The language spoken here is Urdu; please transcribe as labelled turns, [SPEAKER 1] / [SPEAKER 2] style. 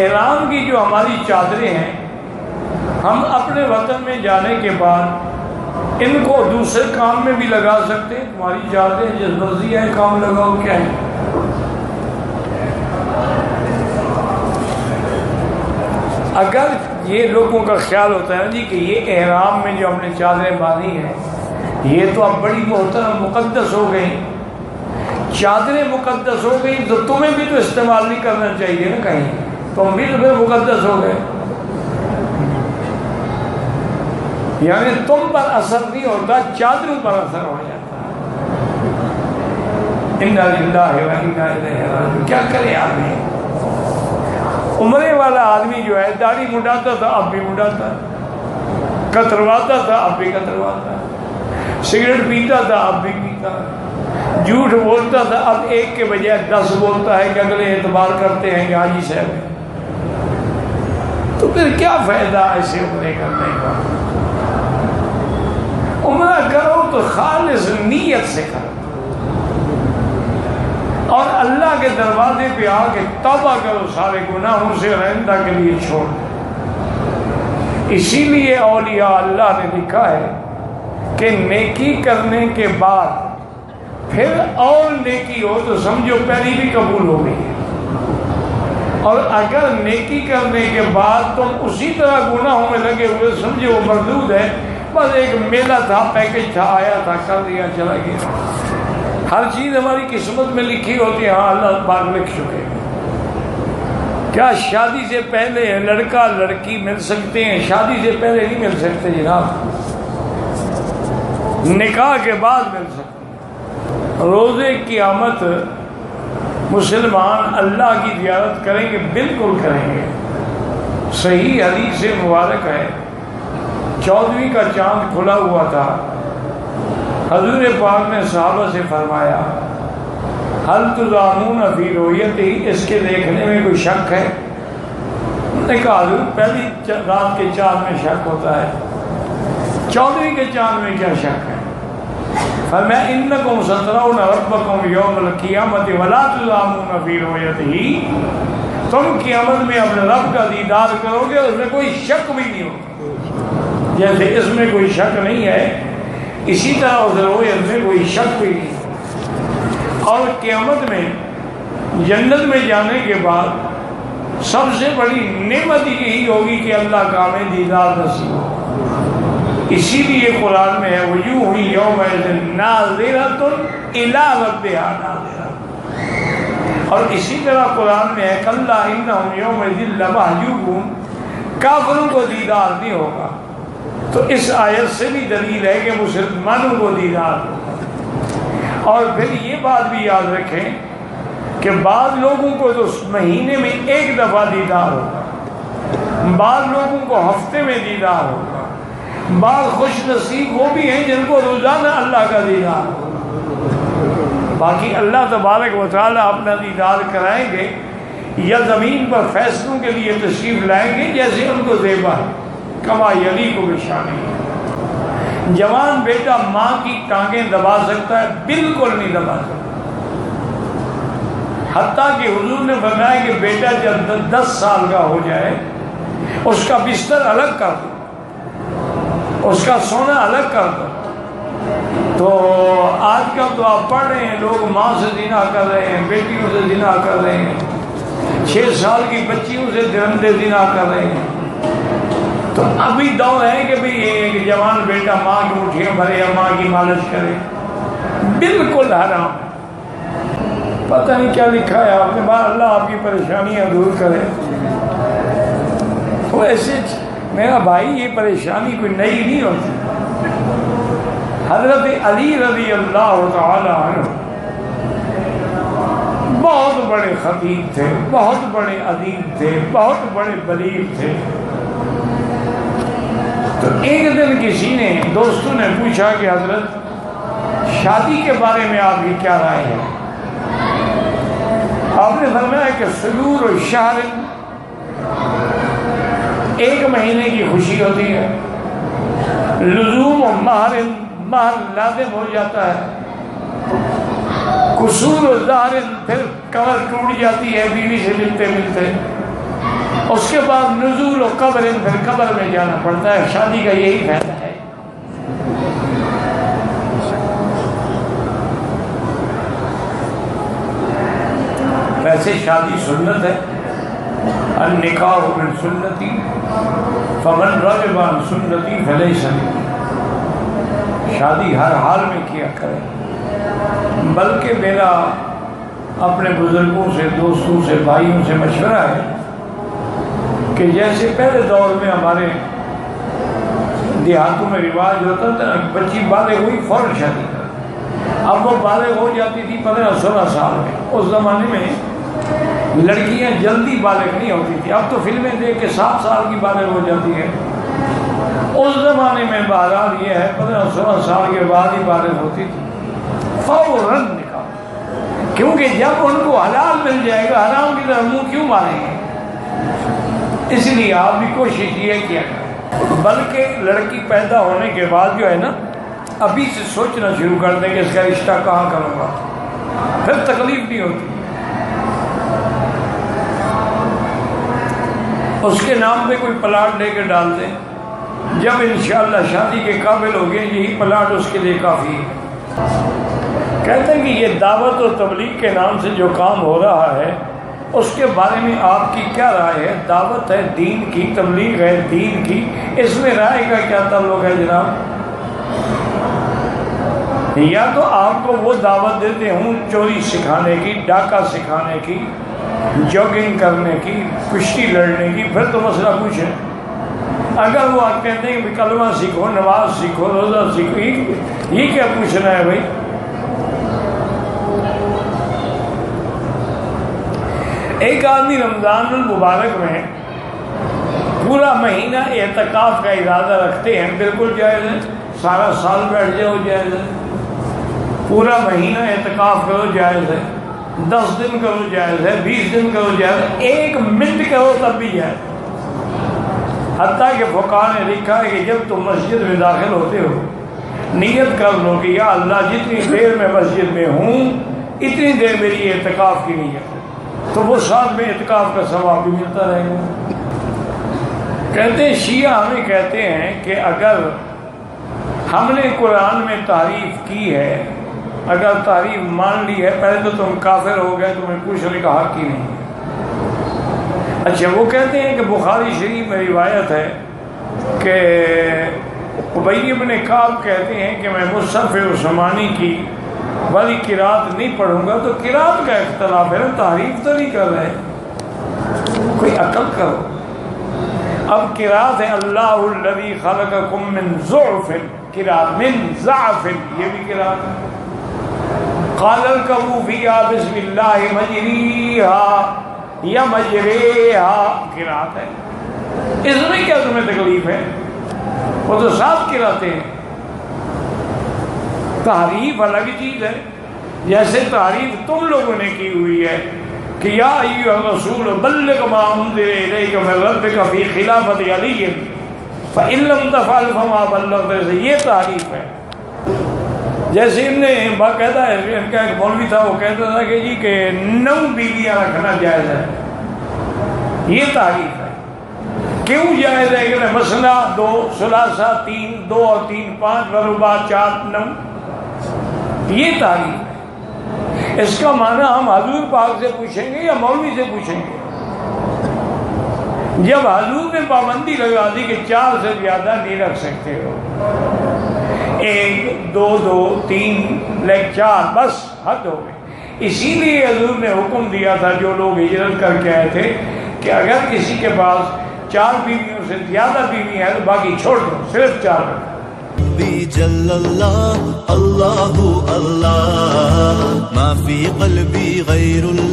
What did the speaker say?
[SPEAKER 1] احرام کی جو ہماری چادریں ہیں، ہم اپنے وطن میں جانے کے بعد ان کو دوسرے کام میں بھی لگا سکتے ہیں۔ تمہاری چادریں جس مرضی ہے کام لگاؤ، کیا ہے؟ اگر یہ لوگوں کا خیال ہوتا ہے نا جی کہ یہ احرام میں جو ہم نے چادریں باندھی ہیں یہ تو اب بڑی محترم مقدس ہو گئی، چادریں مقدس ہو گئی، تو تمہیں بھی تو استعمال نہیں کرنا چاہیے نا کہیں، تم بھی تو پھر مقدس ہو گئے۔ یعنی تم پر اثر نہیں ہوتا، چادروں پر اثر ہو جاتا۔ انا للہ و انا الیہ راجعون۔ کیا کرے آدمی؟ عمرے والا آدمی جو ہے داڑھی مڈاتا تھا اب بھی مڈاتا ہے، کترواتا تھا اب بھی کترواتا ہے، سگریٹ پیتا تھا اب بھی پیتا ہے، جھوٹ بولتا تھا اب ایک کے بجائے 10 بولتا ہے کہ اگلے اعتبار کرتے ہیں کہ حاجی صاحب ہے۔ تو پھر کیا فائدہ ایسے عمرے کرنے کا؟ عمرہ کرو تو خالص نیت سے کرو اور اللہ کے دروازے پہ آ کے توبہ کرو، سارے گناہوں سے اور آئندہ کے لیے چھوڑ دو۔ اسی لیے اولیاء اللہ نے لکھا ہے کہ نیکی کرنے کے بعد پھر اور نیکی ہو تو سمجھو پہلی بھی قبول ہو گئی ہے، اور اگر نیکی کرنے کے بعد تم اسی طرح گناہوں میں لگے ہوئے سمجھو وہ مردود ہے، بس ایک میلہ تھا، پیکج تھا، آیا تھا، کر دیا، چلا گیا۔ ہر چیز ہماری قسمت میں لکھی ہوتی ہے، ہاں اللہ پاک لکھ چکے ہیں۔ کیا شادی سے پہلے لڑکا لڑکی مل سکتے ہیں؟ شادی سے پہلے نہیں مل سکتے جناب، نکاح کے بعد مل سکتے ہیں۔ روز قیامت مسلمان اللہ کی زیارت کریں گے، بالکل کریں گے۔ صحیح حدیث سے مبارک ہے، 14ویں کا چاند کھلا ہوا تھا، حضور پاک نے صحابہ سے فرمایا حل تضامون فی رؤیتہ، اس کے دیکھنے میں کوئی شک ہے؟ انہوں نے کہا حضور پہلی رات کے چاند میں شک ہوتا ہے، 14ویں کے چاند میں کیا شک ہے؟ فرمایا انکم سترون ربکم یوم القیامۃ ولا تضامون فی رؤیتہ، تم قیامت میں اپنے رب کا دیدار کرو گے، اس میں کوئی شک بھی نہیں ہوگا۔ جیسے اس میں کوئی شک نہیں ہے، اسی طرح اس رؤیت میں کوئی شک بھی نہیں۔ اور قیامت میں جنت میں جانے کے بعد سب سے بڑی نعمت یہی ہوگی کہ اللہ کا ہمیں دیدار نصیب ہو۔ اسی لیے قرآن میں ہے وجوہ یومئذ ناظرۃ الی ربہا ناظرۃ، اور اسی طرح قرآن میں ہے کلا انہم یومئذ لمحجوبون، کافروں کو دیدار نہیں ہوگا۔ تو اس آیت سے بھی دلیل ہے کہ مسلمانوں کو دیدار ہوگا۔ اور پھر یہ بات بھی یاد رکھیں کہ بعض لوگوں کو تو مہینے میں ایک دفعہ دیدار ہوگا، بعض لوگوں کو ہفتے میں دیدار ہوگا، بعض خوش نصیب وہ بھی ہیں جن کو روزانہ اللہ کا دیدار ہوگا۔ باقی اللہ تبارک و تعالیٰ اپنا دیدار کرائیں گے یا زمین پر فیصلوں کے لیے تشریف لائیں گے جیسے ان کو زیبا ہے، کما یلیق بشانہ۔ جوان بیٹا ماں کی ٹانگیں دبا سکتا ہے؟ بالکل نہیں دبا سکتا۔ حتیٰ کہ حضور نے فرمایا کہ بیٹا جب 10 سال کا ہو جائے اس کا بستر الگ کر دو، اس کا سونا الگ کر دو۔ تو آج کل تو آپ پڑھ رہے ہیں لوگ ماں سے زنا کر رہے ہیں، بیٹیوں سے زنا کر رہے ہیں، 6 سال کی بچیوں سے درندے زنا کر رہے ہیں۔ تو ابھی دور ہے کہ بھئی ایک جوان بیٹا ماں کی مٹھیاں بھرے یا ماں کی مالش کرے، بالکل حرام ہے۔ پتہ نہیں کیا لکھا ہے آپ نے، اللہ آپ کی پریشانیاں دور کرے۔ تو ایسے میرا بھائی یہ پریشانی کوئی نئی نہیں ہوتی۔ حضرت علی رضی اللہ تعالی عنہ بہت بڑے خطیب تھے، بہت بڑے ادیب تھے، بہت بڑے بلیغ تھے۔ تو ایک دن کسی نے دوستوں نے پوچھا کہ حضرت شادی کے بارے میں آپ کی کیا رائے ہے؟ آپ نے فرمایا کہ سرور الشہر، 1 مہینے کی خوشی ہوتی ہے، لزوم و مہر لازم ہو جاتا ہے، قصور و ظاہر پھر کمر ٹوٹ جاتی ہے بیوی سے ملتے ملتے، اس کے بعد نزول و قبر، پھر قبر میں جانا پڑتا ہے. شادی کا یہی فائدہ ہے. ویسے شادی سنت ہے. النکاح من سنتی فمن رغب عن سنتی فلیس منی. شادی ہر حال میں کیا کرے. بلکہ میرا اپنے بزرگوں سے، دوستوں سے، بھائیوں سے مشورہ ہے کہ جیسے پہلے دور میں ہمارے دیہاتوں میں رواج ہوتا تھا، بچی بالغ ہوئی فوراً شادی کر. اب وہ بالغ ہو جاتی تھی 15-16 سال میں. اس زمانے میں لڑکیاں جلدی بالغ نہیں ہوتی تھی. اب تو فلمیں دیکھ کے 7 سال کی بالغ ہو جاتی ہے. اس زمانے میں بہرحال یہ ہے 15-16 سال کے بعد ہی بالغ ہوتی تھی فوراً نکاح. کیونکہ جب ان کو حلال مل جائے گا حرام کی طرف منہ کیوں ماریں گے. اس لیے آپ بھی کوشش یہ کیا کریں. بلکہ لڑکی پیدا ہونے کے بعد جو ہے نا، ابھی سے سوچنا شروع کر دیں کہ اس کا رشتہ کہاں کروں گا، پھر تکلیف نہیں ہوتی. اس کے نام پہ کوئی پلاٹ لے کے ڈال دیں. جب انشاءاللہ شادی کے قابل ہو گئے یہی پلاٹ اس کے لیے کافی ہے. کہتے ہیں کہ یہ دعوت و تبلیغ کے نام سے جو کام ہو رہا ہے اس کے بارے میں آپ کی کیا رائے ہے؟ دعوت ہے دین کی، تبلیغ ہے دین کی، اس میں رائے کا کیا تعلق ہے جناب؟ یا تو آپ کو وہ دعوت دیتے ہوں چوری سکھانے کی، ڈاکہ سکھانے کی، جاگنگ کرنے کی، کشتی لڑنے کی، پھر تو مسئلہ کچھ ہے. اگر وہ آپ کہتے ہیں کہ کلمہ سیکھو، نماز سیکھو، روزہ سیکھو، یہ کیا پوچھنا ہے بھائی؟ ایک آدمی رمضان المبارک میں پورا مہینہ اعتکاف کا ارادہ رکھتے ہیں، بالکل جائز ہے. سارا سال بیٹھ جاؤ جائز ہے. پورا مہینہ اعتکاف کرو جائز ہے. 10 دن کرو جائز ہے، 20 دن کرو جائز ہے، 1 منٹ کرو تب بھی جائز. حتیٰ کہ فقہاء نے لکھا ہے کہ جب تم مسجد میں داخل ہوتے ہو نیت کر لو کہ یا اللہ جتنی دیر میں مسجد میں ہوں اتنی دیر میری اعتکاف کی نیت ہے، تو وہ ساتھ میں اعتکاف کا ثواب بھی ملتا رہے گا. کہتے ہیں شیعہ ہمیں کہتے ہیں کہ اگر ہم نے قرآن میں تعریف کی ہے، اگر تعریف مان لی ہے، پہلے تو تم کافر ہو گئے، تمہیں پوچھنے کا حق ہی نہیں ہے. اچھا وہ کہتے ہیں کہ بخاری شریف میں روایت ہے کہ ابی بن کعب کہتے ہیں کہ میں مصحف عثمانی کی والی قرات نہیں پڑھوں گا. تو قرات کا اختلاف ہے نا، تعریف تو نہیں کر رہے، کوئی عقل کرو. اب قرات ہے اللہ الذی خلقکم من ضعف، قرات من ضعف، یہ بھی قرات ہے. قال اركبوا فيها بسم الله مجریہا یا مجریہا، قرات ہے. اس میں کیا تمہیں تکلیف ہے؟ وہ تو صاف قراتے ہیں. تعریف الگ چیز ہے. جیسے تعریف تم لوگوں نے کی ہوئی ہے کہ یا ایھا الرسول بلغ ما انزل الیک من ربک فی خلافۃ علی فإن لم تفعل فما بلغت، یہ تعریف ہے. جیسے ان نے باقاعدہ ان کا ایک مولوی تھا، وہ کہتا تھا کہ جی کہ 9 بیویاں رکھنا جائز ہے. یہ تعریف ہے. کیوں جائز ہے؟ کہ مثلا 2 ثلاثہ 3 2 اور 3 5 ورباع 4 9، یہ تعریف ہے. اس کا معنی ہم حضور پاک سے پوچھیں گے یا مولوی سے پوچھیں گے؟ جب حضور نے پابندی لگا دی کہ 4 سے زیادہ نہیں رکھ سکتے ہو، 1 2 2 3 لیکن 4 بس حد ہو گئی. اسی لیے حضور نے حکم دیا تھا جو لوگ ہجرت کر کے آئے تھے کہ اگر کسی کے پاس 4 بیویوں سے زیادہ بیوی ہیں تو باقی چھوڑ دو، صرف 4 رکھو.
[SPEAKER 2] جل اللہ اللہ اللہ ما فی قلبی غیر اللہ.